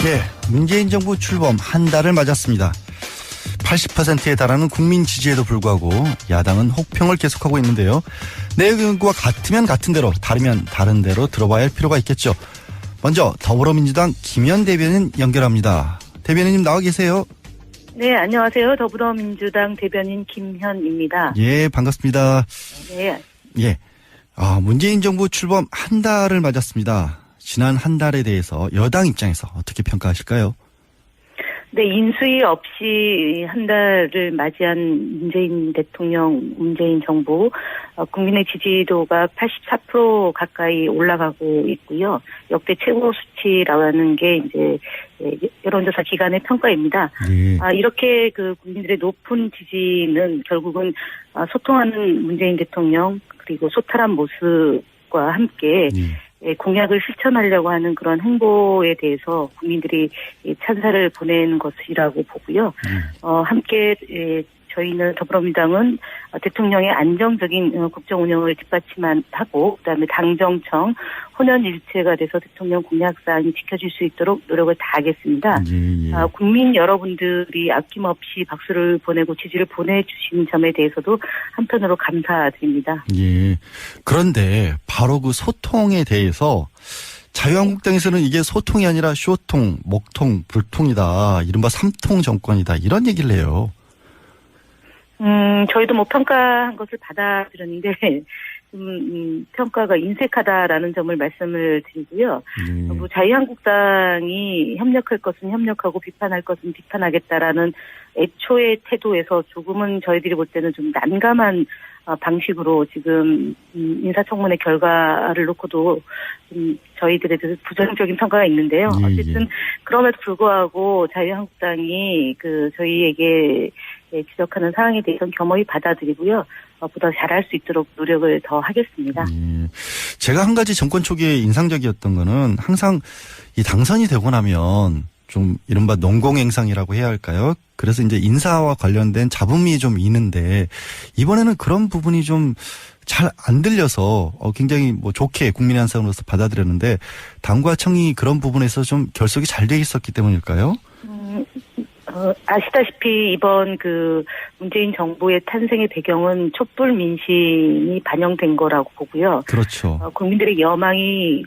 예, 문재인 정부 출범 한 달을 맞았습니다. 80%에 달하는 국민 지지에도 불구하고 야당은 혹평을 계속하고 있는데요. 내용과 같으면 같은 대로, 다르면 다른 대로 들어봐야 할 필요가 있겠죠. 먼저 더불어민주당 김현 대변인 연결합니다. 대변인님 나와 계세요? 네, 안녕하세요. 더불어민주당 대변인 김현입니다. 예, 반갑습니다. 네. 예, 문재인 정부 출범 한 달을 맞았습니다. 지난 한 달에 대해서 여당 입장에서 어떻게 평가하실까요? 네, 인수위 없이 한 달을 맞이한 문재인 대통령, 문재인 정부, 국민의 지지도가 84% 가까이 올라가고 있고요. 역대 최고 수치라는 게 이제 여론조사 기관의 평가입니다. 예. 이렇게 그 국민들의 높은 지지는 결국은 소통하는 문재인 대통령 그리고 소탈한 모습과 함께 공약을 실천하려고 하는 그런 행보에 대해서 국민들이 찬사를 보낸 것이라고 보고요. 함께 저희는 더불어민주당은 대통령의 안정적인 국정 운영을 뒷받침하고 그다음에 당정청 혼연일체가 돼서 대통령 공약사항이 지켜질 수 있도록 노력을 다하겠습니다. 국민 여러분들이 아낌없이 박수를 보내고 지지를 보내주신 점에 대해서도 한편으로 감사드립니다. 예. 그런데 바로 그 소통에 대해서 자유한국당에서는 이게 소통이 아니라 쇼통, 목통, 불통이다. 이른바 삼통 정권이다. 이런 얘기를 해요. 저희도 뭐 평가한 것을 받아들였는데, 평가가 인색하다라는 점을 말씀을 드리고요. 뭐 자유한국당이 협력할 것은 협력하고 비판할 것은 비판하겠다라는 애초의 태도에서 조금은 저희들이 볼 때는 좀 난감한 방식으로 지금 인사청문회 결과를 놓고도 저희들에 대해서 부정적인 평가가 있는데요. 어쨌든 그럼에도 불구하고 자유한국당이 저희에게 지적하는 사항에 대해서는 겸허히 받아들이고요. 보다 잘할 수 있도록 노력을 더 하겠습니다. 제가 한 가지 정권 초기에 인상적이었던 거는 항상 이 당선이 되고 나면 좀 이른바 농공행상이라고 해야 할까요? 그래서 이제 인사와 관련된 잡음이 좀 있는데 이번에는 그런 부분이 좀 잘 안 들려서 굉장히 뭐 좋게 국민의 한 사람으로서 받아들였는데 당과 청이 그런 부분에서 좀 결속이 잘 돼 있었기 때문일까요? 아시다시피 이번 문재인 정부의 탄생의 배경은 촛불 민심이 반영된 거라고 보고요. 그렇죠. 국민들의 여망이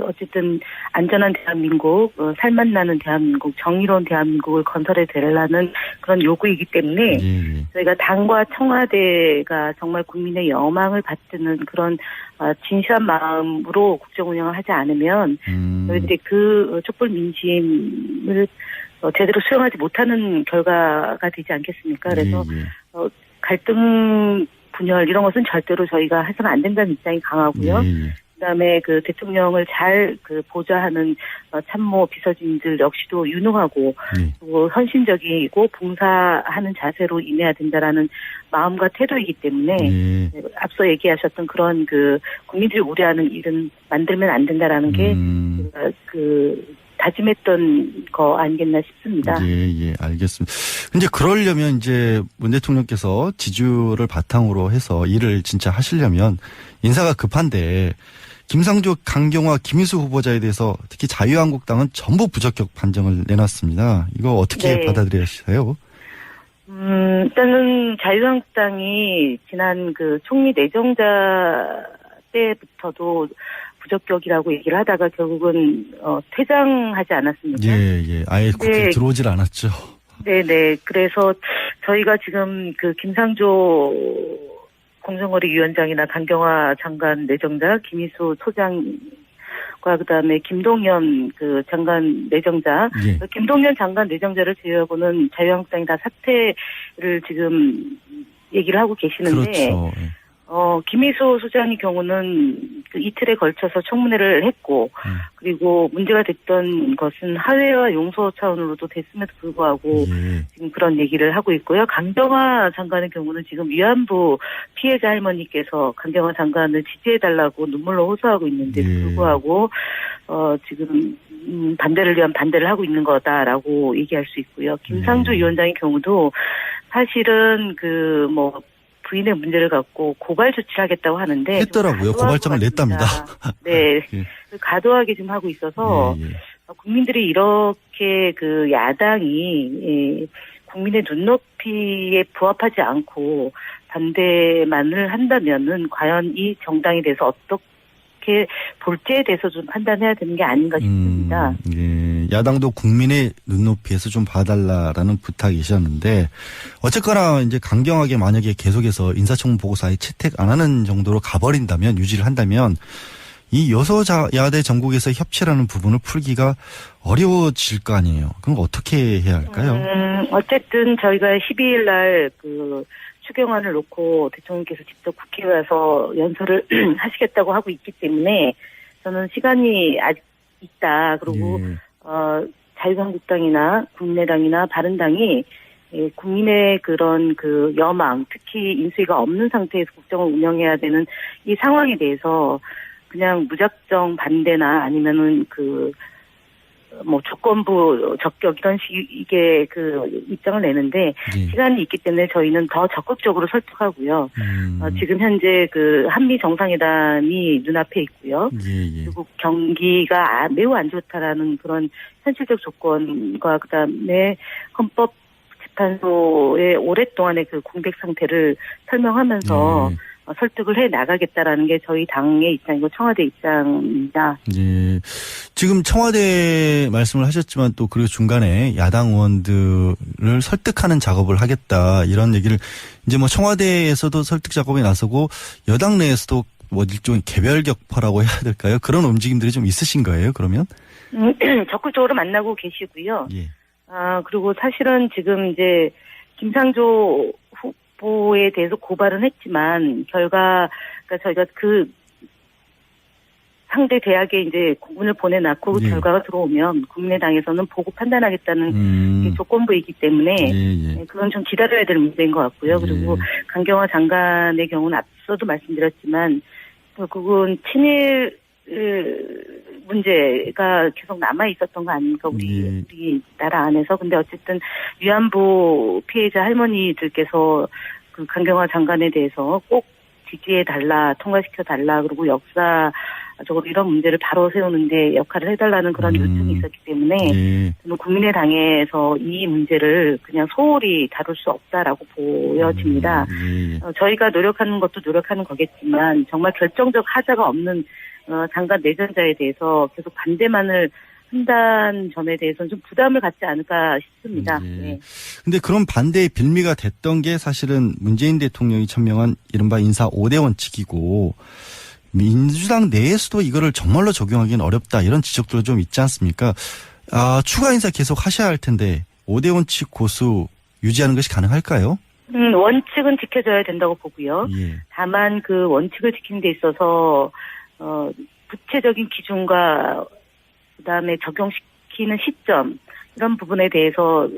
어쨌든 안전한 대한민국, 살맛 나는 대한민국, 정의로운 대한민국을 건설해 되려는 그런 요구이기 때문에 저희가 당과 청와대가 정말 국민의 여망을 받드는 그런 진실한 마음으로 국정 운영을 하지 않으면 저희들이 촛불 민심을 제대로 수용하지 못하는 결과가 되지 않겠습니까? 그래서 갈등 분열 이런 것은 절대로 저희가 해서는 안 된다는 입장이 강하고요. 그다음에 대통령을 잘 보좌하는 참모 비서진들 역시도 유능하고 또 헌신적이고 봉사하는 자세로 임해야 된다라는 마음과 태도이기 때문에 앞서 얘기하셨던 그런 국민들이 우려하는 일은 만들면 안 된다라는 게 다짐했던 거 아니겠나 싶습니다. 예, 알겠습니다. 근데 그러려면 이제 문 대통령께서 지지율을 바탕으로 해서 일을 진짜 하시려면 인사가 급한데 김상조, 강경화, 김희수 후보자에 대해서 특히 자유한국당은 전부 부적격 판정을 내놨습니다. 이거 어떻게 받아들여야 하세요? 일단은 자유한국당이 지난 총리 내정자 때부터도 부적격이라고 얘기를 하다가 결국은 퇴장하지 않았습니까? 예. 아예 국회에 들어오질 않았죠. 네네. 그래서 저희가 지금 김상조 공정거래위원장이나 강경화 장관 내정자, 김희수 소장과 그다음에 김동연 장관 내정자, 김동연 장관 내정자를 제외하고는 자유한국당이 다 사퇴를 지금 얘기를 하고 계시는데. 그렇죠. 김희수 소장의 경우는 이틀에 걸쳐서 청문회를 했고, 그리고 문제가 됐던 것은 하회와 용서 차원으로도 됐음에도 불구하고 지금 그런 얘기를 하고 있고요. 강경화 장관의 경우는 지금 위안부 피해자 할머니께서 강경화 장관을 지지해달라고 눈물로 호소하고 있는데도 불구하고, 지금 반대를 위한 반대를 하고 있는 거다라고 얘기할 수 있고요. 김상조 위원장의 경우도 사실은 부인의 문제를 갖고 고발 조치를 하겠다고 하는데 했더라고요. 고발장을 냈답니다. 네, 가도하게 좀 하고 있어서 국민들이 이렇게 이렇게 그 야당이 국민의 눈높이에 부합하지 않고 반대만을 한다면은 과연 이 정당에 대해서 어떻게 볼지에 대해서 좀 판단해야 되는 게 아닌가 싶습니다. 예, 야당도 국민의 눈높이에서 좀 봐달라라는 부탁이셨는데 어쨌거나 이제 강경하게 만약에 계속해서 인사청문 보고서에 채택 안 하는 정도로 가버린다면 유지를 한다면 이 여소야대 전국에서 협치라는 부분을 풀기가 어려워질 거 아니에요. 그럼 어떻게 해야 할까요? 어쨌든 저희가 12일 날 그 추경안을 놓고 대통령께서 직접 국회에 와서 연설을 하시겠다고 하고 있기 때문에 저는 시간이 아직 있다. 그리고 예. 자유한국당이나 국민의당이나 바른당이 국민의 그런 그 여망, 특히 인수위가 없는 상태에서 국정을 운영해야 되는 이 상황에 대해서 그냥 무작정 반대나 아니면은 조건부 적격 이런 식의 그 입장을 내는데 예. 시간이 있기 때문에 저희는 더 적극적으로 설득하고요. 지금 현재 그 한미 정상회담이 눈앞에 있고요. 예. 그리고 경기가 매우 안 좋다라는 그런 현실적 조건과 그다음에 헌법재판소의 오랫동안의 그 공백 상태를 설명하면서 설득을 해 나가겠다라는 게 저희 당의 입장이고 청와대 입장입니다. 예. 지금 청와대 말씀을 하셨지만 또 그리고 중간에 야당 의원들을 설득하는 작업을 하겠다 이런 얘기를 이제 뭐 청와대에서도 설득 작업에 나서고 여당 내에서도 뭐 일종의 개별 격파라고 해야 될까요? 그런 움직임들이 좀 있으신 거예요, 그러면? 적극적으로 만나고 계시고요. 예. 그리고 사실은 지금 이제 김상조 후보에 대해서 고발은 했지만 그러니까 저희가 그 상대 대학에 이제 공문을 보내놨고 예. 결과가 들어오면 국민의당에서는 보고 판단하겠다는 게 조건부이기 때문에 그건 좀 기다려야 될 문제인 것 같고요. 그리고 강경화 장관의 경우는 앞서도 말씀드렸지만 결국은 친일 문제가 계속 남아 있었던 거 아닙니까? 우리 나라 안에서. 근데 어쨌든 위안부 피해자 할머니들께서 그 강경화 장관에 대해서 꼭 지지해달라, 통과시켜달라, 그리고 역사적으로 이런 문제를 바로 세우는데 역할을 해달라는 그런 요청이 있었기 때문에 저는 국민의당에서 이 문제를 그냥 소홀히 다룰 수 없다라고 보여집니다. 저희가 노력하는 것도 노력하는 거겠지만 정말 결정적 하자가 없는 장관 내전자에 대해서 계속 반대만을 한다는 점에 대해서는 좀 부담을 갖지 않을까 싶습니다. 네. 근데 그런 반대의 빌미가 됐던 게 사실은 문재인 대통령이 천명한 이른바 인사 5대 원칙이고 민주당 내에서도 이거를 정말로 적용하기는 어렵다 이런 지적도 좀 있지 않습니까? 추가 인사 계속 하셔야 할 텐데 5대 원칙 고수 유지하는 것이 가능할까요? 원칙은 지켜져야 된다고 보고요. 다만 그 원칙을 지키는 데 있어서 구체적인 기준과 그다음에 적용시키는 시점 이런 부분에 대해서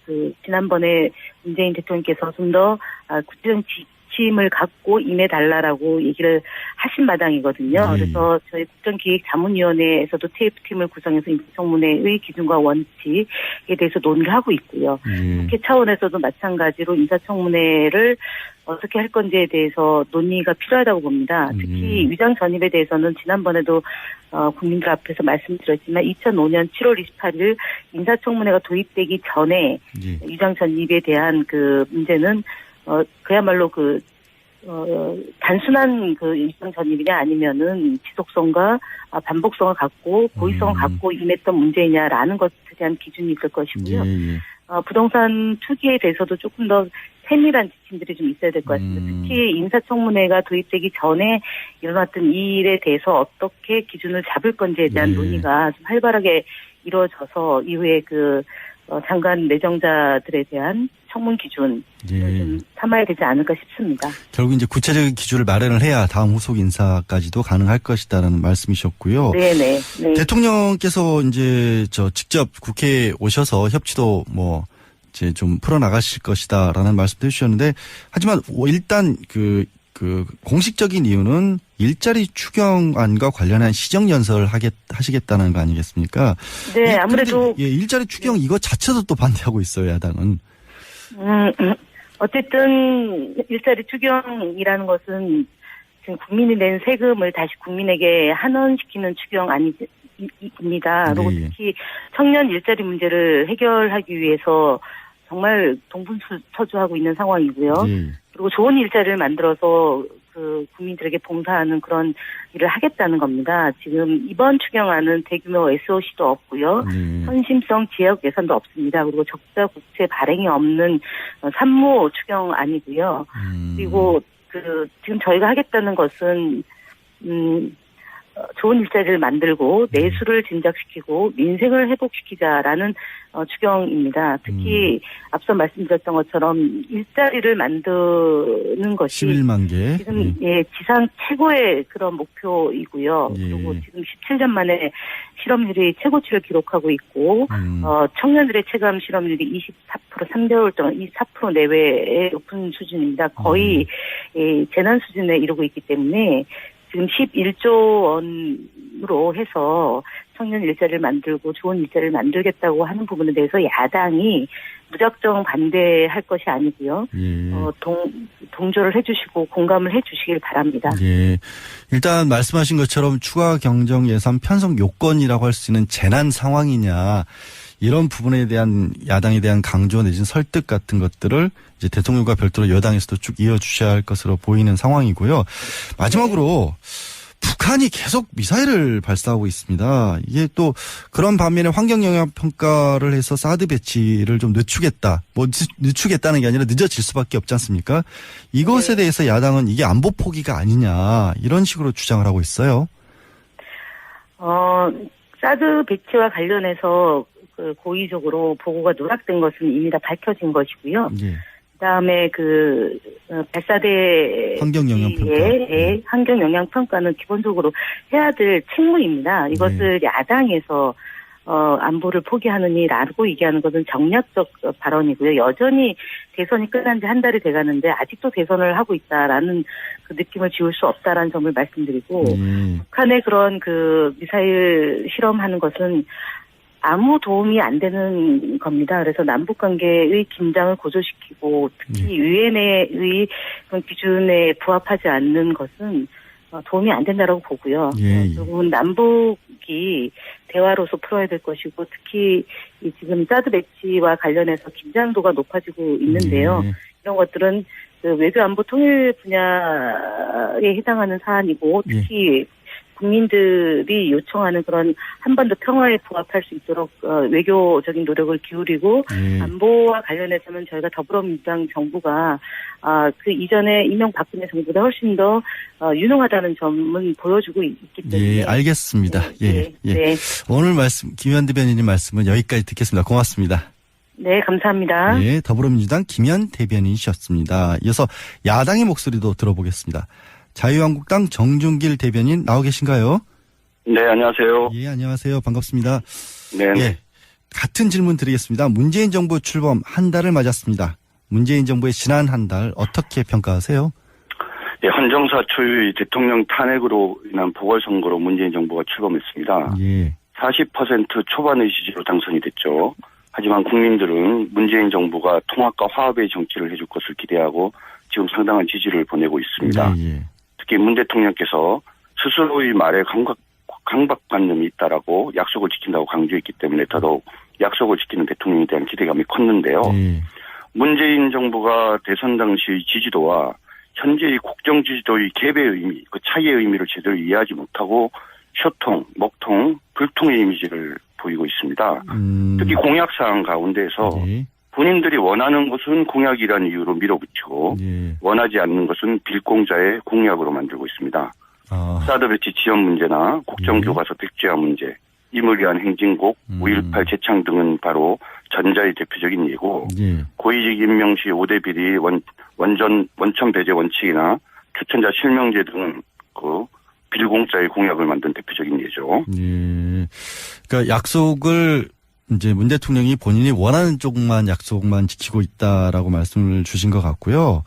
그 지난번에 문재인 대통령께서 좀 더 구체적인 지침을 갖고 임해달라라고 얘기를 하신 마당이거든요. 그래서 저희 국정기획자문위원회에서도 TF팀을 구성해서 인사청문회의 기준과 원칙에 대해서 논의하고 있고요. 국회 차원에서도 마찬가지로 인사청문회를 어떻게 할 건지에 대해서 논의가 필요하다고 봅니다. 특히 위장 전입에 대해서는 지난번에도 국민들 앞에서 말씀드렸지만 2005년 7월 28일 인사청문회가 도입되기 전에 위장 전입에 대한 그 문제는 그야말로 단순한 그 위장 전입이냐 아니면은 지속성과 반복성을 갖고 고의성을 갖고 임했던 문제냐라는 것에 대한 기준이 있을 것이고요. 부동산 투기에 대해서도 조금 더 세밀한 지침들이 좀 있어야 될 것 같습니다. 특히 인사청문회가 도입되기 전에 일어났던 이 일에 대해서 어떻게 기준을 잡을 건지에 대한 논의가 좀 활발하게 이루어져서 이후에 장관 내정자들에 대한 청문 기준을 좀 삼아야 되지 않을까 싶습니다. 결국 이제 구체적인 기준을 마련을 해야 다음 후속 인사까지도 가능할 것이다라는 말씀이셨고요. 네네. 네. 대통령께서 이제 직접 국회에 오셔서 협치도 이제 좀 풀어나가실 것이다라는 말씀도 해주셨는데 하지만 일단 그 공식적인 이유는 일자리 추경안과 관련한 시정연설을 하시겠다는 거 아니겠습니까? 네, 아무래도. 일자리 추경 이거 자체도 또 반대하고 있어요, 야당은. 어쨌든 일자리 추경이라는 것은 지금 국민이 낸 세금을 다시 국민에게 환원시키는 추경 입니다. 그리고 예. 특히 청년 일자리 문제를 해결하기 위해서 정말 동분서주하고 있는 상황이고요. 예. 그리고 좋은 일자리를 만들어서 그 국민들에게 봉사하는 그런 일을 하겠다는 겁니다. 지금 이번 추경안은 대규모 SOC도 없고요. 선심성 지역 예산도 없습니다. 그리고 적자 국채 발행이 없는 산모 추경안이고요. 그리고 지금 저희가 하겠다는 것은 좋은 일자리를 만들고 내수를 진작시키고 민생을 회복시키자라는 추경입니다. 특히 앞서 말씀드렸던 것처럼 일자리를 만드는 것이 11만 개. 지금 지상 최고의 그런 목표이고요. 예. 그리고 지금 17년 만에 실업률이 최고치를 기록하고 있고 청년들의 체감 실업률이 24% 3개월 동안 24% 내외의 높은 수준입니다. 거의 재난 수준에 이르고 있기 때문에 지금 11조 원으로 해서 청년 일자리를 만들고 좋은 일자리를 만들겠다고 하는 부분에 대해서 야당이 무작정 반대할 것이 아니고요. 예. 동조를 해주시고 공감을 해주시길 바랍니다. 예. 일단 말씀하신 것처럼 추가 경정 예산 편성 요건이라고 할 수 있는 재난 상황이냐 이런 부분에 대한 야당에 대한 강조 내지는 설득 같은 것들을 이제 대통령과 별도로 여당에서도 쭉 이어주셔야 할 것으로 보이는 상황이고요. 마지막으로 북한이 계속 미사일을 발사하고 있습니다. 이게 또 그런 반면에 환경 영향 평가를 해서 사드 배치를 좀 늦추겠다. 늦추겠다는 게 아니라 늦어질 수밖에 없지 않습니까? 이것에 대해서 야당은 이게 안보 포기가 아니냐 이런 식으로 주장을 하고 있어요. 사드 배치와 관련해서 고의적으로 보고가 누락된 것은 이미 다 밝혀진 것이고요. 예. 그다음에 발사대 환경 영향 평가. 환경 영향 평가는 기본적으로 해야 될 책무입니다. 이것을 야당에서 안보를 포기하느니라고 얘기하는 것은 정략적 발언이고요. 여전히 대선이 끝난 지 한 달이 돼가는데 아직도 대선을 하고 있다라는 그 느낌을 지울 수 없다라는 점을 말씀드리고 북한의 그런 미사일 실험하는 것은 아무 도움이 안 되는 겁니다. 그래서 남북 관계의 긴장을 고조시키고 특히 유엔의 그런 기준에 부합하지 않는 것은 도움이 안 된다라고 보고요. 결국은 남북이 대화로서 풀어야 될 것이고 특히 지금 사드 배치와 관련해서 긴장도가 높아지고 있는데요. 이런 것들은 외교 안보 통일 분야에 해당하는 사안이고 특히 국민들이 요청하는 그런 한반도 평화에 부합할 수 있도록 외교적인 노력을 기울이고 안보와 관련해서는 저희가 더불어민주당 정부가 그 이전에 이명박근혜 정부보다 훨씬 더 유능하다는 점은 보여주고 있기 때문에. 예, 알겠습니다. 네. 오늘 말씀 김현 대변인님 말씀은 여기까지 듣겠습니다. 고맙습니다. 네, 감사합니다. 네, 더불어민주당 김현 대변인이셨습니다. 이어서 야당의 목소리도 들어보겠습니다. 자유한국당 정준길 대변인 나오 계신가요? 네, 안녕하세요. 예, 안녕하세요. 반갑습니다. 네. 예, 같은 질문 드리겠습니다. 문재인 정부 출범 한 달을 맞았습니다. 문재인 정부의 지난 한 달 어떻게 평가하세요? 예, 한정사 초유의 대통령 탄핵으로 인한 보궐선거로 문재인 정부가 출범했습니다. 예. 40% 초반의 지지로 당선이 됐죠. 하지만 국민들은 문재인 정부가 통합과 화합의 정치를 해줄 것을 기대하고 지금 상당한 지지를 보내고 있습니다. 특히 문 대통령께서 스스로의 말에 강박관념이 있다라고 약속을 지킨다고 강조했기 때문에 더더욱 약속을 지키는 대통령에 대한 기대감이 컸는데요. 문재인 정부가 대선 당시의 지지도와 현재의 국정 지지도의 갭의 의미, 그 차이의 의미를 제대로 이해하지 못하고 쇼통, 먹통, 불통의 이미지를 보이고 있습니다. 특히 공약사항 가운데에서 본인들이 원하는 것은 공약이라는 이유로 밀어붙이고 원하지 않는 것은 빌공자의 공약으로 만들고 있습니다. 사드 배치 지원 문제나 국정교과서 백지화 문제, 임을 위한 행진곡, 5.18 재창 등은 바로 전자의 대표적인 예고 고위직 임명 시 5대 비리 원천 배제 원칙이나 추천자 실명제 등은 빌공자의 공약을 만든 대표적인 예죠. 그러니까 약속을 이제 문 대통령이 본인이 원하는 쪽만 약속만 지키고 있다라고 말씀을 주신 것 같고요.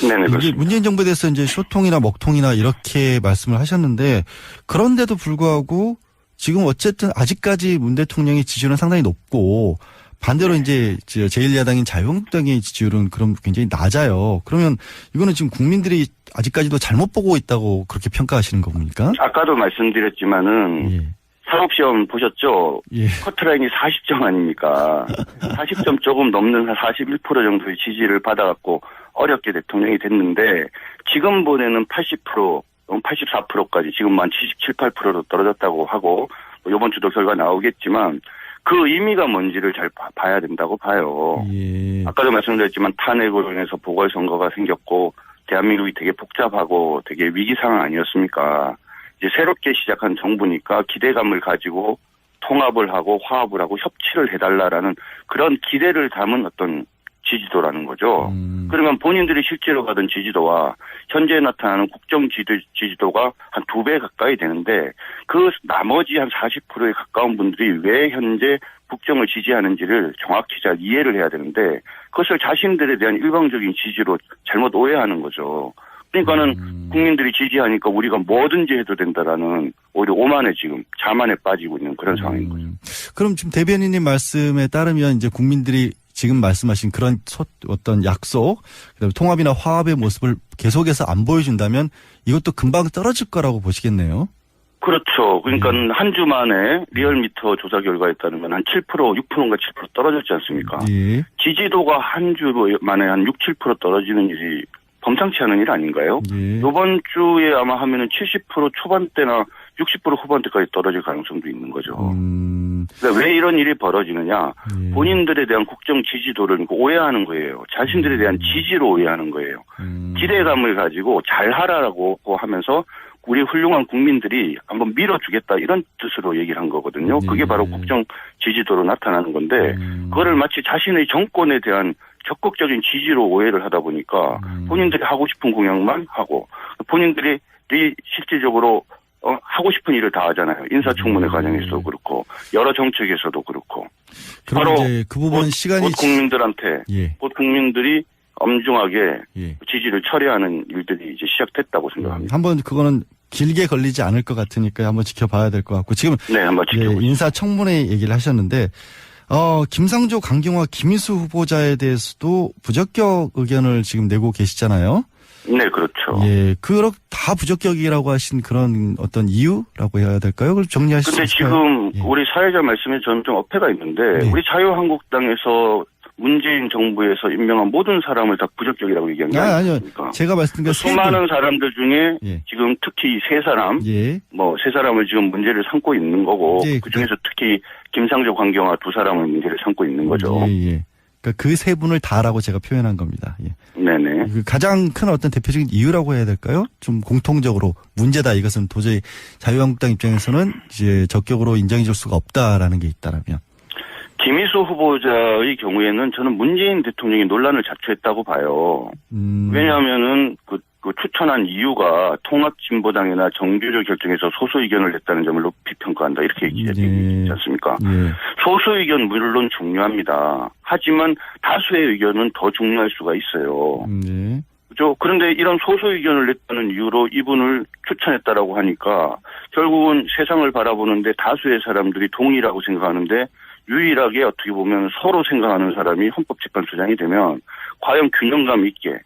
네네. 이게 문재인 정부에 대해서 이제 쇼통이나 먹통이나 이렇게 말씀을 하셨는데 그런데도 불구하고 지금 어쨌든 아직까지 문 대통령의 지지율은 상당히 높고 반대로 이제 제1야당인 자유한국당의 지지율은 그럼 굉장히 낮아요. 그러면 이거는 지금 국민들이 아직까지도 잘못 보고 있다고 그렇게 평가하시는 겁니까? 아까도 말씀드렸지만은 사법시험 보셨죠? 예. 커트라인이 40점 아닙니까? 40점 조금 넘는 한 41% 정도의 지지를 받아갖고 어렵게 대통령이 됐는데 지금 보내는 80%, 84%까지 지금 한 77, 8%로 떨어졌다고 하고 이번 주도 결과 나오겠지만 그 의미가 뭔지를 잘 봐야 된다고 봐요. 예. 아까도 말씀드렸지만 탄핵으로 인해서 보궐선거가 생겼고 대한민국이 되게 복잡하고 되게 위기 상황 아니었습니까? 이제 새롭게 시작한 정부니까 기대감을 가지고 통합을 하고 화합을 하고 협치를 해달라라는 그런 기대를 담은 어떤 지지도라는 거죠. 그러면 본인들이 실제로 받은 지지도와 현재 나타나는 국정 지지도가 한 2배 가까이 되는데 그 나머지 한 40%에 가까운 분들이 왜 현재 국정을 지지하는지를 정확히 잘 이해를 해야 되는데 그것을 자신들에 대한 일방적인 지지로 잘못 오해하는 거죠. 그러니까는 국민들이 지지하니까 우리가 뭐든지 해도 된다라는 오히려 오만에 지금 자만에 빠지고 있는 그런 상황인 거죠. 그럼 지금 대변인님 말씀에 따르면 이제 국민들이 지금 말씀하신 그런 어떤 약속, 그다음에 통합이나 화합의 모습을 계속해서 안 보여준다면 이것도 금방 떨어질 거라고 보시겠네요. 그렇죠. 그러니까 한 주 만에 리얼미터 조사 결과에 따르면 한 7%, 6%인가 7% 떨어졌지 않습니까? 예. 지지도가 한 주 만에 한 6, 7% 떨어지는 일이 범상치 않은 일 아닌가요? 예. 이번 주에 아마 하면은 70% 초반대나 60% 후반대까지 떨어질 가능성도 있는 거죠. 그러니까 왜 이런 일이 벌어지느냐? 예. 본인들에 대한 국정 지지도를 오해하는 거예요. 자신들에 대한 지지로 오해하는 거예요. 기대감을 가지고 잘하라고 하면서 우리 훌륭한 국민들이 한번 밀어주겠다 이런 뜻으로 얘기를 한 거거든요. 예. 그게 바로 국정 지지도로 나타나는 건데 그거를 마치 자신의 정권에 대한 적극적인 지지로 오해를 하다 보니까 본인들이 하고 싶은 공약만 하고 본인들이 실질적으로 하고 싶은 일을 다 하잖아요. 인사청문회 과정에서도 그렇고 여러 정책에서도 그렇고 바로 이제 그 부분 시간이 곧 국민들한테 예. 곧 국민들이 엄중하게 예. 지지를 처리하는 일들이 이제 시작됐다고 생각합니다. 한번 그거는 길게 걸리지 않을 것 같으니까 한번 지켜봐야 될 것 같고 지금 네, 한번 지켜보시죠. 인사청문회 얘기를 하셨는데 김상조, 강경화, 김희수 후보자에 대해서도 부적격 의견을 지금 내고 계시잖아요. 네, 그렇죠. 예, 그렇게 다 부적격이라고 하신 그런 어떤 이유라고 해야 될까요? 그걸 정리하실 수 근데 있을까요? 지금 우리 사회자 말씀에 저는 좀 어폐가 있는데 우리 자유한국당에서 문재인 정부에서 임명한 모든 사람을 다 부적격이라고 얘기한 게 아니요. 아닙니까? 제가 말씀드린 게 수많은 사람들 중에 예. 지금 특히 세 사람, 예. 세 사람을 지금 문제를 삼고 있는 거고 예, 그중에서 특히 김상조, 강경화 두 사람을 문제를 삼고 있는 거죠. 예, 예. 그러니까 그 세 분을 다라고 제가 표현한 겁니다. 예. 네네. 그 가장 큰 어떤 대표적인 이유라고 해야 될까요? 좀 공통적으로 문제다. 이것은 도저히 자유한국당 입장에서는 이제 적격으로 인정해 줄 수가 없다라는 게 있다라면. 김희수 후보자의 경우에는 저는 문재인 대통령이 논란을 자초했다고 봐요. 왜냐하면은 그 추천한 이유가 통합진보당이나 정규조 결정에서 소수 의견을 냈다는 점을 높이 평가한다 이렇게 얘기하지 않습니까? 예. 소수 의견 물론 중요합니다. 하지만 다수의 의견은 더 중요할 수가 있어요. 네. 그죠? 그런데 이런 소수 의견을 냈다는 이유로 이분을 추천했다라고 하니까 결국은 세상을 바라보는데 다수의 사람들이 동의라고 생각하는데 유일하게 어떻게 보면 서로 생각하는 사람이 헌법재판소장이 되면 과연 균형감 있게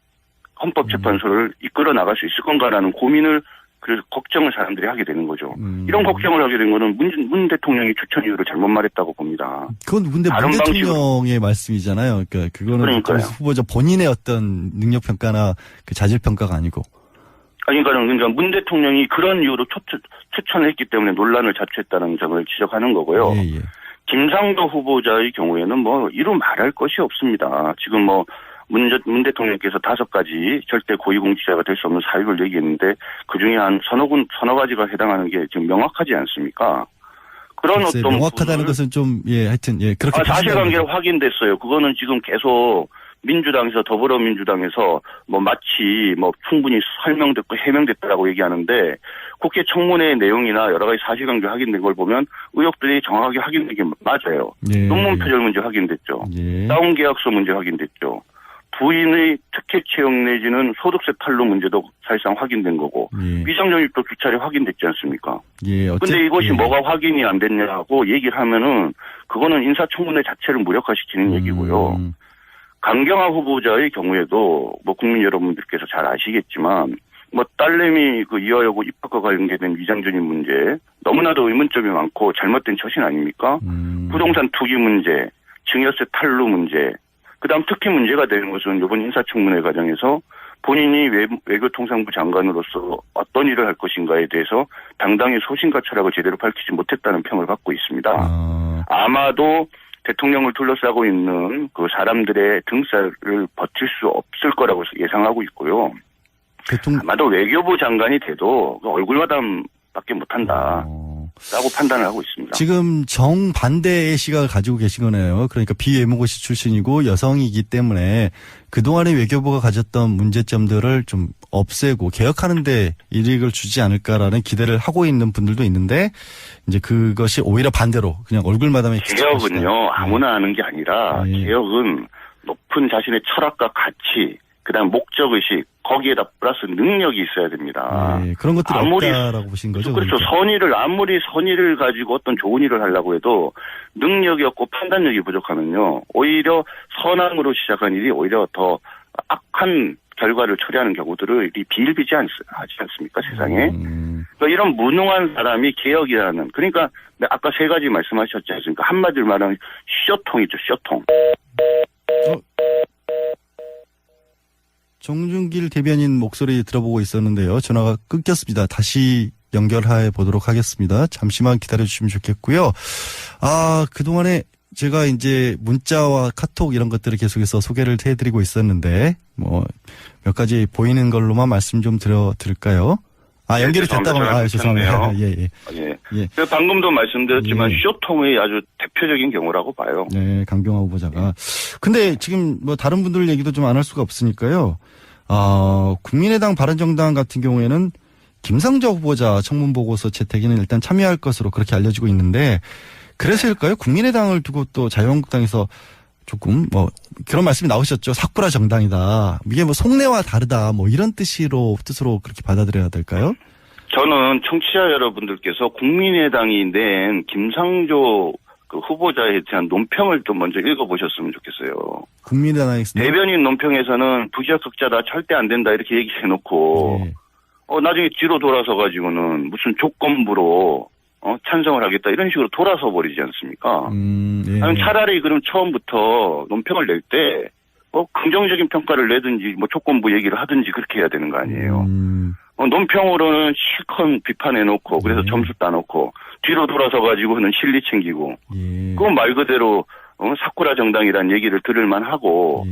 헌법재판소를 이끌어 나갈 수 있을 건가라는 고민을 그래서 걱정을 사람들이 하게 되는 거죠. 이런 걱정을 하게 된 거는 문 대통령이 추천 이유를 잘못 말했다고 봅니다. 그건 근데 문 대통령의 말씀이잖아요. 그러니까 그거는 후보자 본인의 어떤 능력 평가나 그 자질 평가가 아니고. 그러니까 문 대통령이 그런 이유로 추천을 했기 때문에 논란을 자초했다는 점을 지적하는 거고요. 예, 예. 김상조 후보자의 경우에는 이루 말할 것이 없습니다. 지금 문 대통령께서 5가지 절대 고위공직자가 될 수 없는 사유를 얘기했는데 그중에 한 서너 가지가 해당하는 게 지금 명확하지 않습니까? 그런 글쎄, 어떤 명확하다는 것은 좀 하여튼 그렇게 사실관계로 확인됐어요. 그거는 지금 계속 민주당에서 더불어민주당에서 마치 충분히 설명됐고 해명됐다라고 얘기하는데 국회 청문회 내용이나 여러 가지 사실관계 확인된 걸 보면 의혹들이 정확하게 확인된 게 맞아요. 예. 논문 표절 문제 확인됐죠. 예. 다운계약서 문제 확인됐죠. 부인의 특혜 채용 내지는 소득세 탈루 문제도 사실상 확인된 거고 위장전입도 2차례 확인됐지 않습니까? 그런데 이것이 뭐가 확인이 안 됐냐고 얘기를 하면은 그거는 인사청문회 자체를 무력화시키는 얘기고요. 강경화 후보자의 경우에도 국민 여러분들께서 잘 아시겠지만 뭐 딸내미 그 이화여고 입학과 관련된 위장전입 문제 너무나도 의문점이 많고 잘못된 처신 아닙니까? 부동산 투기 문제, 증여세 탈루 문제, 그다음 특히 문제가 되는 것은 이번 인사청문회 과정에서 본인이 외교통상부 장관으로서 어떤 일을 할 것인가에 대해서 당당히 소신과 철학을 제대로 밝히지 못했다는 평을 받고 있습니다. 아마도 대통령을 둘러싸고 있는 그 사람들의 등살을 버틸 수 없을 거라고 예상하고 있고요. 아마도 외교부 장관이 돼도 얼굴 마담밖에 못한다. 라고 판단을 하고 있습니다. 지금 정반대의 시각을 가지고 계신 거네요. 그러니까 비외무고시 출신이고 여성이기 때문에 그동안의 외교부가 가졌던 문제점들을 좀 없애고 개혁하는 데 이익을 주지 않을까라는 기대를 하고 있는 분들도 있는데 이제 그것이 오히려 반대로 그냥 얼굴마담에 개혁은요. 아무나 하는 게 아니라 개혁은 높은 자신의 철학과 가치 그다음 목적의식 거기에다 플러스 능력이 있어야 됩니다. 그런 것들이 없다라고 보신 거죠? 그렇죠. 그러니까. 아무리 선의를 가지고 어떤 좋은 일을 하려고 해도 능력이 없고 판단력이 부족하면요. 오히려 선함으로 시작한 일이 오히려 더 악한 결과를 초래하는 경우들을 비일비재하지 않습니까? 세상에. 그러니까 이런 무능한 사람이 개혁이라는 그러니까 아까 세 가지 말씀하셨지 않습니까? 한마디로 말하면 쇼통이죠. 쇼통. 정준길 대변인 목소리 들어보고 있었는데요. 전화가 끊겼습니다. 다시 연결해 보도록 하겠습니다. 잠시만 기다려주시면 좋겠고요. 그동안에 제가 이제 문자와 카톡 이런 것들을 계속해서 소개를 해드리고 있었는데, 몇 가지 보이는 걸로만 말씀 좀 드릴까요? 연결이 됐다고. 죄송합니다. 예. 방금도 말씀드렸지만 쇼통의 아주 대표적인 경우라고 봐요. 네, 강병화 후보자가. 근데 지금 다른 분들 얘기도 좀 안 할 수가 없으니까요. 국민의당 바른정당 같은 경우에는 김상조 후보자 청문보고서 채택에는 일단 참여할 것으로 그렇게 알려지고 있는데 그래서일까요? 국민의당을 두고 또 자유한국당에서 조금 그런 말씀이 나오셨죠. 사쿠라 정당이다. 이게 속내와 다르다. 이런 뜻으로 그렇게 받아들여야 될까요? 저는 청취자 여러분들께서 국민의당이 낸 김상조 그 후보자에 대한 논평을 좀 먼저 읽어보셨으면 좋겠어요. 국민의당에서 대변인 논평에서는 부적격자다 절대 안 된다 이렇게 얘기해놓고 나중에 뒤로 돌아서 가지고는 무슨 조건부로 찬성을 하겠다 이런 식으로 돌아서 버리지 않습니까? 아니 차라리 그럼 처음부터 논평을 낼 때 긍정적인 평가를 내든지 조건부 얘기를 하든지 그렇게 해야 되는 거 아니에요. 논평으로는 실컷 비판해놓고 그래서 점수 따놓고 뒤로 돌아서 가지고는 실리 챙기고 그건 말 그대로 사쿠라 정당이라는 얘기를 들을만 하고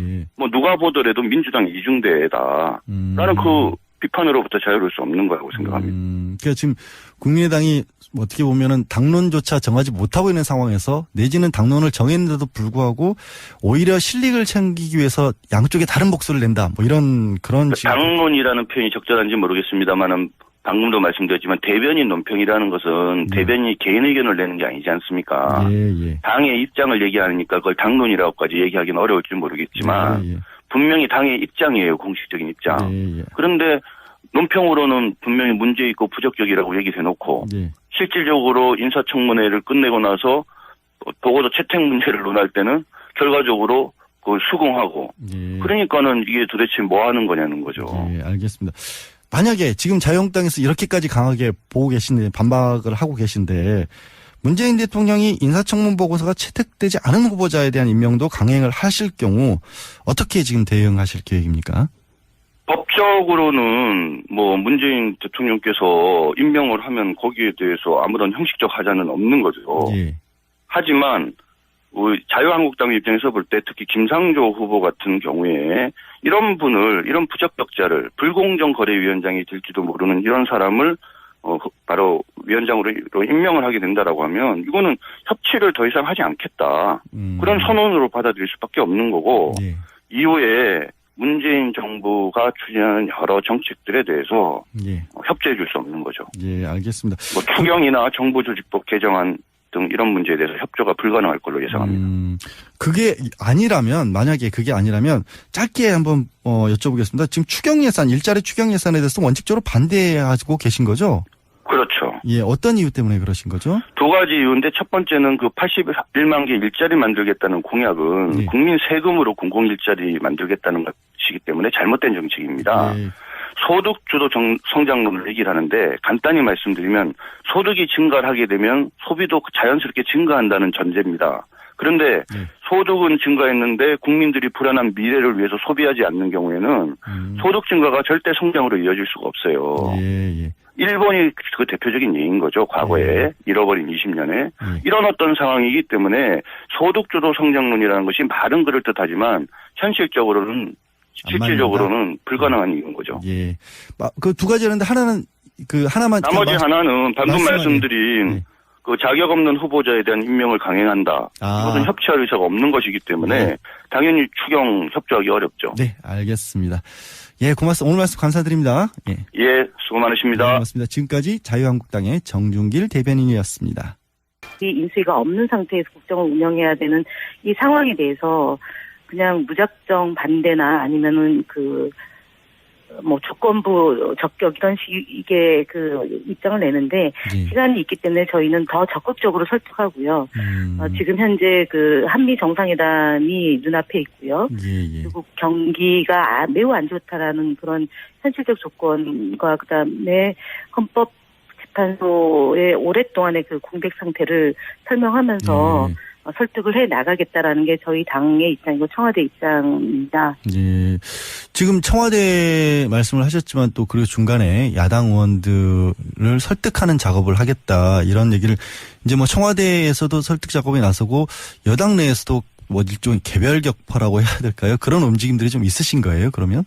누가 보더라도 민주당 이중대다 라는 그 비판으로부터 자유로울 수 없는 거라고 생각합니다. 그러니까 지금 국민의당이 어떻게 보면은 당론조차 정하지 못하고 있는 상황에서 내지는 당론을 정했는데도 불구하고 오히려 실익을 챙기기 위해서 양쪽에 다른 목소리를 낸다. 이런 그런 당론이라는 표현이 적절한지 모르겠습니다만은 방금도 말씀드렸지만 대변인 논평이라는 것은 대변인이 개인 의견을 내는 게 아니지 않습니까? 당의 입장을 얘기하니까 그걸 당론이라고까지 얘기하기는 어려울지 모르겠지만 분명히 당의 입장이에요. 공식적인 입장. 그런데 논평으로는 분명히 문제 있고 부적격이라고 얘기해놓고 실질적으로 인사청문회를 끝내고 나서 보고서 채택 문제를 논할 때는 결과적으로 그걸 수긍하고 그러니까는 이게 도대체 뭐 하는 거냐는 거죠. 알겠습니다. 만약에 지금 자유한국당에서 이렇게까지 강하게 보고 계신데 반박을 하고 계신데 문재인 대통령이 인사청문 보고서가 채택되지 않은 후보자에 대한 임명도 강행을 하실 경우 어떻게 지금 대응하실 계획입니까? 법적으로는 문재인 대통령께서 임명을 하면 거기에 대해서 아무런 형식적 하자는 없는 거죠. 하지만 자유한국당 입장에서 볼 때 특히 김상조 후보 같은 경우에 이런 부적격자를 불공정거래위원장이 될지도 모르는 이런 사람을 바로 위원장으로 임명을 하게 된다라고 하면 이거는 협치를 더 이상 하지 않겠다. 그런 선언으로 받아들일 수밖에 없는 거고 이후에 문재인 정부가 추진하는 여러 정책들에 대해서 협조해 줄 수 없는 거죠. 알겠습니다. 추경이나 정부조직법 개정안 등 이런 문제에 대해서 협조가 불가능할 걸로 예상합니다. 만약에 그게 아니라면 짧게 한번 여쭤보겠습니다. 지금 일자리 추경 예산에 대해서 원칙적으로 반대하고 계신 거죠? 그렇죠. 어떤 이유 때문에 그러신 거죠? 두 가지 이유인데 첫 번째는 그 81만 개 일자리 만들겠다는 공약은 국민 세금으로 공공일자리 만들겠다는 것이기 때문에 잘못된 정책입니다. 소득 주도 성장론을 얘기를 하는데 간단히 말씀드리면 소득이 증가를 하게 되면 소비도 자연스럽게 증가한다는 전제입니다. 그런데 소득은 증가했는데 국민들이 불안한 미래를 위해서 소비하지 않는 경우에는 소득 증가가 절대 성장으로 이어질 수가 없어요. 일본이 그 대표적인 예인 거죠. 과거에 잃어버린 20년에 이런 어떤 상황이기 때문에 소득주도 성장론이라는 것이 말은 그럴듯하지만 현실적으로는 실질적으로는 불가능한 일인 거죠. 예, 그 두 가지였는데 하나는 그 하나만 나머지 하나는 방금 말씀드린 그 자격 없는 후보자에 대한 임명을 강행한다. 이것은 협치할 의사가 없는 것이기 때문에 당연히 추경 협조하기 어렵죠. 네, 알겠습니다. 예, 고맙습니다. 오늘 말씀 감사드립니다. 예, 수고 많으십니다. 네, 고맙습니다. 지금까지 자유한국당의 정준길 대변인이었습니다. 이 인수위가 없는 상태에서 국정을 운영해야 되는 이 상황에 대해서 그냥 무작정 반대나 아니면은 조건부 적격 이런 식의 입장을 내는데 시간이 있기 때문에 저희는 더 적극적으로 설득하고요. 지금 현재 한미 정상회담이 눈앞에 있고요. 그리고 경기가 매우 안 좋다라는 그런 현실적 조건과 그다음에 헌법재판소의 오랫동안의 공백 상태를 설명하면서 설득을 해 나가겠다라는 게 저희 당의 입장이고 청와대 입장입니다. 예. 지금 청와대 말씀을 하셨지만 또 그리고 중간에 야당 의원들을 설득하는 작업을 하겠다 이런 얘기를 이제 청와대에서도 설득 작업에 나서고 여당 내에서도 일종의 개별 격파라고 해야 될까요? 그런 움직임들이 좀 있으신 거예요, 그러면?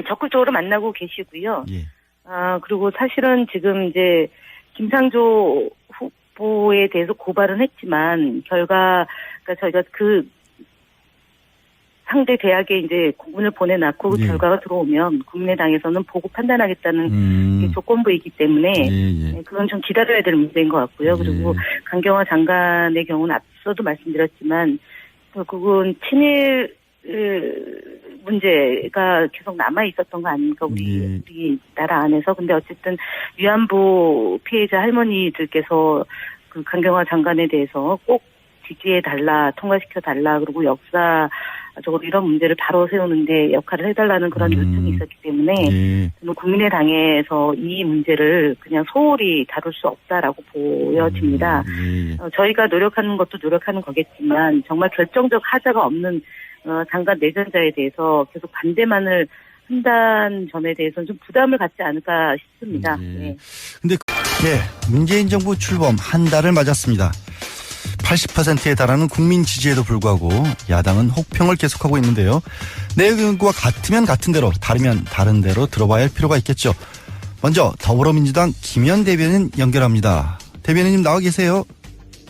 적극적으로 만나고 계시고요. 그리고 사실은 지금 이제 김상조 후보에 대해서 고발은 했지만 그러니까 저희가 상대 대학에 이제 공문을 보내놨고 그 결과가 들어오면 국민의당에서는 보고 판단하겠다는 조건부이기 때문에 그건 좀 기다려야 될 문제인 것 같고요. 그리고 강경화 장관의 경우는 앞서도 말씀드렸지만 결국은 친일 문제가 계속 남아 있었던 거 아닙니까? 우리 나라 안에서. 근데 어쨌든 위안부 피해자 할머니들께서 강경화 장관에 대해서 꼭 지지해달라, 통과시켜달라, 그리고 역사적으로 이런 문제를 바로 세우는데 역할을 해달라는 그런 요청이 있었기 때문에 저는 국민의당에서 이 문제를 그냥 소홀히 다룰 수 없다라고 보여집니다. 저희가 노력하는 것도 노력하는 거겠지만 정말 결정적 하자가 없는 장관 내전자에 대해서 계속 반대만을 한다는 점에 대해서는 좀 부담을 갖지 않을까 싶습니다. 근데 문재인 정부 출범 한 달을 맞았습니다. 80%에 달하는 국민 지지에도 불구하고 야당은 혹평을 계속하고 있는데요. 내용과 같으면 같은 대로, 다르면 다른 대로 들어봐야 할 필요가 있겠죠. 먼저 더불어민주당 김현 대변인 연결합니다. 대변인님 나와 계세요?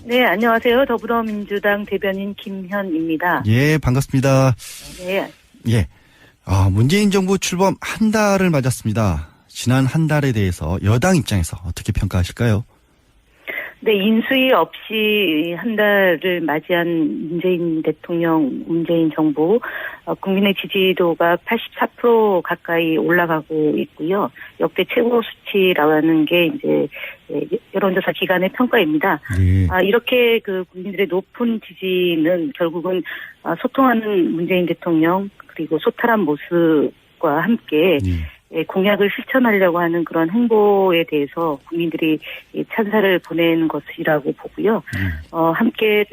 네, 안녕하세요. 더불어민주당 대변인 김현입니다. 예, 반갑습니다. 네. 예. 문재인 정부 출범 한 달을 맞았습니다. 지난 한 달에 대해서 여당 입장에서 어떻게 평가하실까요? 네, 인수위 없이 한 달을 맞이한 문재인 대통령, 문재인 정부, 국민의 지지도가 84% 가까이 올라가고 있고요. 역대 최고 수치라는 게 이제 여론조사 기관의 평가입니다. 이렇게 국민들의 높은 지지는 결국은 소통하는 문재인 대통령 그리고 소탈한 모습과 함께 공약을 실천하려고 하는 그런 행보에 대해서 국민들이 찬사를 보내는 것이라고 보고요. 함께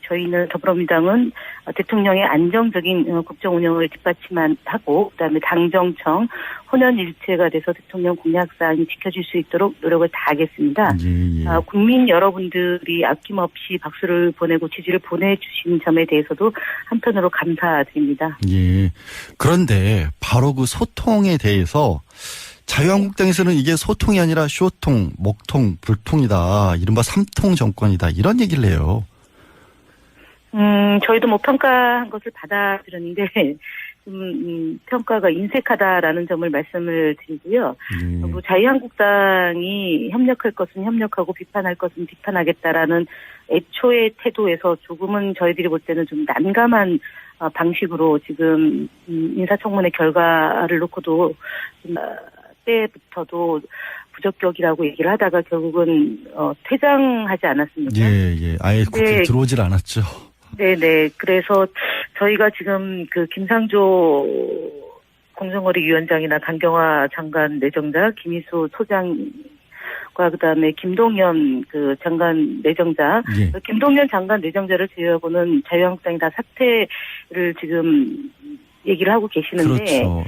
저희는 더불어민주당은 대통령의 안정적인 국정 운영을 뒷받침하고 그다음에 당정청 혼연일체가 돼서 대통령 공약사항이 지켜질 수 있도록 노력을 다하겠습니다. 국민 여러분들이 아낌없이 박수를 보내고 지지를 보내주신 점에 대해서도 한편으로 감사드립니다. 예. 그런데 바로 그 소통에 대해서 자유한국당에서는 이게 소통이 아니라 쇼통, 목통, 불통이다. 이른바 삼통 정권이다. 이런 얘기를 해요. 저희도 평가한 것을 받아들였는데, 평가가 인색하다라는 점을 말씀을 드리고요. 자유한국당이 협력할 것은 협력하고 비판할 것은 비판하겠다라는 애초의 태도에서 조금은 저희들이 볼 때는 좀 난감한 방식으로 지금 인사청문회 결과를 놓고도 때부터도 부적격이라고 얘기를 하다가 결국은 퇴장하지 않았습니까? 예. 아예 국회에 들어오질 않았죠. 네네. 그래서 저희가 지금 김상조 공정거래위원장이나 강경화 장관 내정자, 김희수 소장과 그다음에 김동연 그 장관 내정자, 예. 김동연 장관 내정자를 제외하고는 자유한국당이 다 사퇴를 지금 얘기를 하고 계시는데, 그렇죠.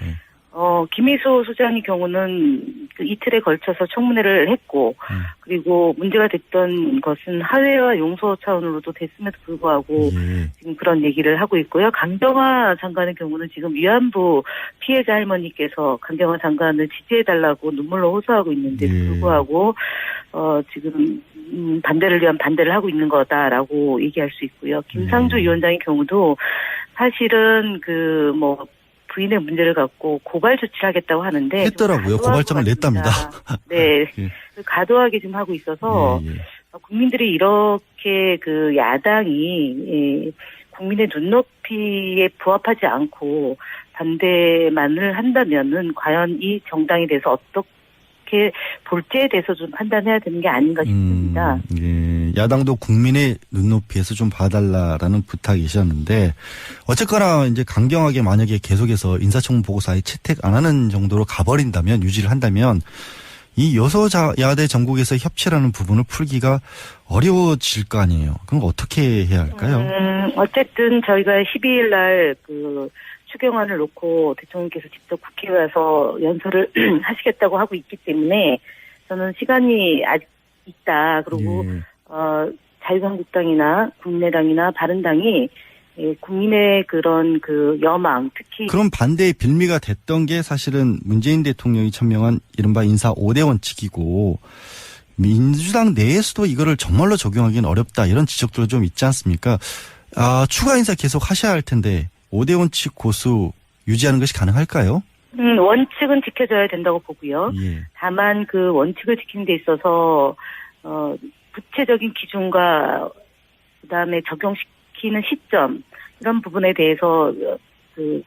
김희수 소장의 경우는 그 이틀에 걸쳐서 청문회를 했고, 그리고 문제가 됐던 것은 하회와 용서 차원으로도 됐음에도 불구하고 예. 지금 그런 얘기를 하고 있고요. 강경화 장관의 경우는 지금 위안부 피해자 할머니께서 강경화 장관을 지지해달라고 눈물로 호소하고 있는데 예. 불구하고 지금 반대를 위한 반대를 하고 있는 거다라고 얘기할 수 있고요. 김상조 위원장의 경우도 사실은 부인의 문제를 갖고 고발 조치를 하겠다고 하는데 했더라고요. 고발장을 냈답니다. 네, 예. 가도하게 좀 하고 있어서 예. 국민들이 이렇게 그 야당이 국민의 눈높이에 부합하지 않고 반대만을 한다면은 과연 이 정당에 대해서 어떻게 볼지에 대해서 좀 판단해야 되는 게 아닌가 싶습니다. 예. 야당도 국민의 눈높이에서 좀 봐달라라는 부탁이셨는데 어쨌거나 이제 강경하게 만약에 계속해서 인사청문 보고서에 채택 안 하는 정도로 가버린다면 유지를 한다면 이 여소야대 전국에서 협치라는 부분을 풀기가 어려워질 거 아니에요. 그럼 어떻게 해야 할까요? 어쨌든 저희가 12일 날 추경안을 놓고 대통령께서 직접 국회에 가서 연설을 하시겠다고 하고 있기 때문에 저는 시간이 아직 있다. 그리고 예. 자유한국당이나 국민의당이나 바른당이 국민의 그런 여망, 특히 그럼 반대의 빌미가 됐던 게 사실은 문재인 대통령이 천명한 이른바 인사 5대 원칙이고 민주당 내에서도 이거를 정말로 적용하기는 어렵다 이런 지적도 좀 있지 않습니까? 추가 인사 계속 하셔야 할 텐데 5대 원칙 고수 유지하는 것이 가능할까요? 원칙은 지켜져야 된다고 보고요. 예. 다만 그 원칙을 지키는 데 있어서 구체적인 기준과 그다음에 적용시키는 시점 이런 부분에 대해서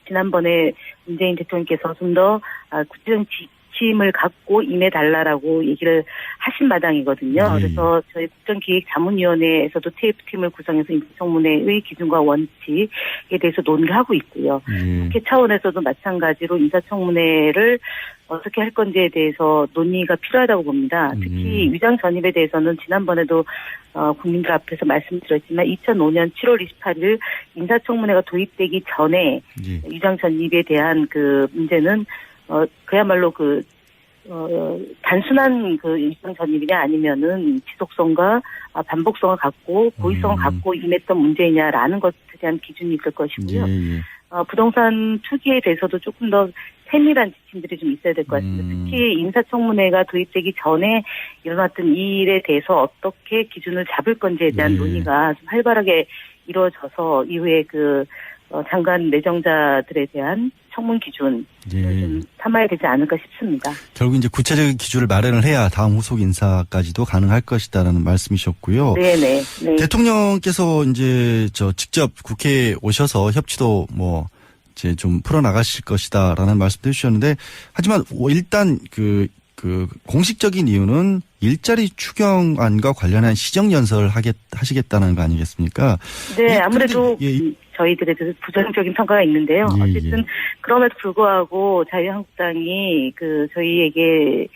지난번에 문재인 대통령께서 좀 더 구체적인 지침을 갖고 임해달라고 얘기를 하신 마당이거든요. 그래서 저희 국정기획자문위원회에서도 TF팀을 구성해서 인사청문회의 기준과 원칙에 대해서 논의를 하고 있고요. 국회 차원에서도 마찬가지로 인사청문회를 어떻게 할 건지에 대해서 논의가 필요하다고 봅니다. 특히 위장 전입에 대해서는 지난번에도 국민들 앞에서 말씀드렸지만 2005년 7월 28일 인사청문회가 도입되기 전에 위장 전입에 대한 그 문제는 그야말로 단순한 위장 전입이냐 아니면은 지속성과 반복성을 갖고 고의성을 갖고 임했던 문제냐라는 것에 대한 기준이 있을 것이고요. 부동산 투기에 대해서도 조금 더 세밀한 지침들이 좀 있어야 될 것 같습니다. 특히 인사청문회가 도입되기 전에 일어났던 이 일에 대해서 어떻게 기준을 잡을 건지에 대한 논의가 좀 활발하게 이루어져서 이후에 장관 내정자들에 대한 청문 기준을 좀 삼아야 되지 않을까 싶습니다. 결국 이제 구체적인 기준을 마련을 해야 다음 후속 인사까지도 가능할 것이다라는 말씀이셨고요. 네네. 네. 대통령께서 이제 직접 국회에 오셔서 협치도 이제 좀 풀어나가실 것이다라는 말씀도 해주셨는데 하지만 일단 공식적인 이유는 일자리 추경안과 관련한 시정연설을 하시겠다는 거 아니겠습니까? 네, 아무래도 저희들에 대해서 부정적인 평가가 있는데요. 어쨌든 그럼에도 불구하고 자유한국당이 저희에게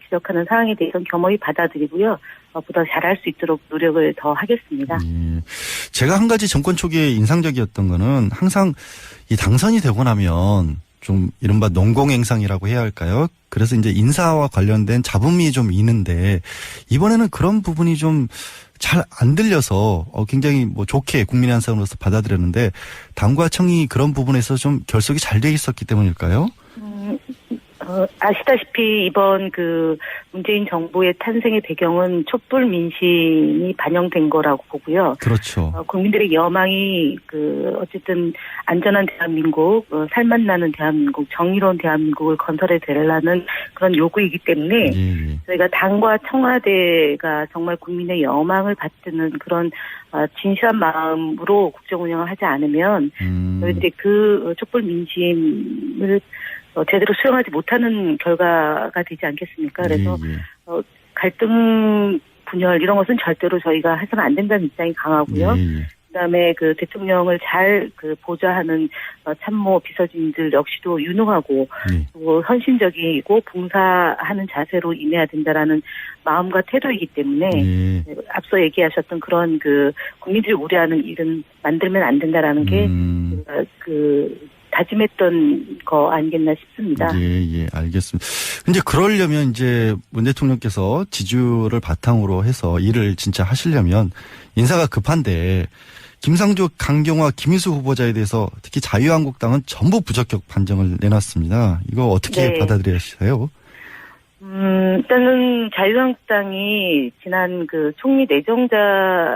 지적하는 사항에 대해서는 겸허히 받아들이고요. 보다 잘할 수 있도록 노력을 더 하겠습니다. 제가 한 가지 정권 초기에 인상적이었던 거는 항상 이 당선이 되고 나면 좀 이른바 농공행상이라고 해야 할까요? 그래서 이제 인사와 관련된 잡음이 좀 있는데 이번에는 그런 부분이 좀 잘 안 들려서 굉장히 좋게 국민의 한 사람으로서 받아들였는데 당과 청이 그런 부분에서 좀 결속이 잘 돼 있었기 때문일까요? 아시다시피 이번 문재인 정부의 탄생의 배경은 촛불 민심이 반영된 거라고 보고요. 그렇죠. 국민들의 여망이 어쨌든 안전한 대한민국, 살맛 나는 대한민국, 정의로운 대한민국을 건설해 되려는 그런 요구이기 때문에 저희가 당과 청와대가 정말 국민의 여망을 받드는 그런 진실한 마음으로 국정 운영을 하지 않으면 저희들이 촛불 민심을 제대로 수용하지 못하는 결과가 되지 않겠습니까? 그래서 갈등 분열 이런 것은 절대로 저희가 해서는 안 된다는 입장이 강하고요. 그다음에 그 대통령을 잘 그 보좌하는 참모 비서진들 역시도 유능하고 또 헌신적이고 봉사하는 자세로 임해야 된다라는 마음과 태도이기 때문에 앞서 얘기하셨던 그런 그 국민들이 우려하는 일은 만들면 안 된다라는 게 그 다짐했던 거 아니겠나 싶습니다. 예, 알겠습니다. 이제 그러려면 이제 문 대통령께서 지지율을 바탕으로 해서 일을 진짜 하시려면 인사가 급한데 김상조, 강경화, 김희수 후보자에 대해서 특히 자유한국당은 전부 부적격 판정을 내놨습니다. 이거 어떻게 받아들이세요? 일단은 자유한국당이 지난 그 총리 내정자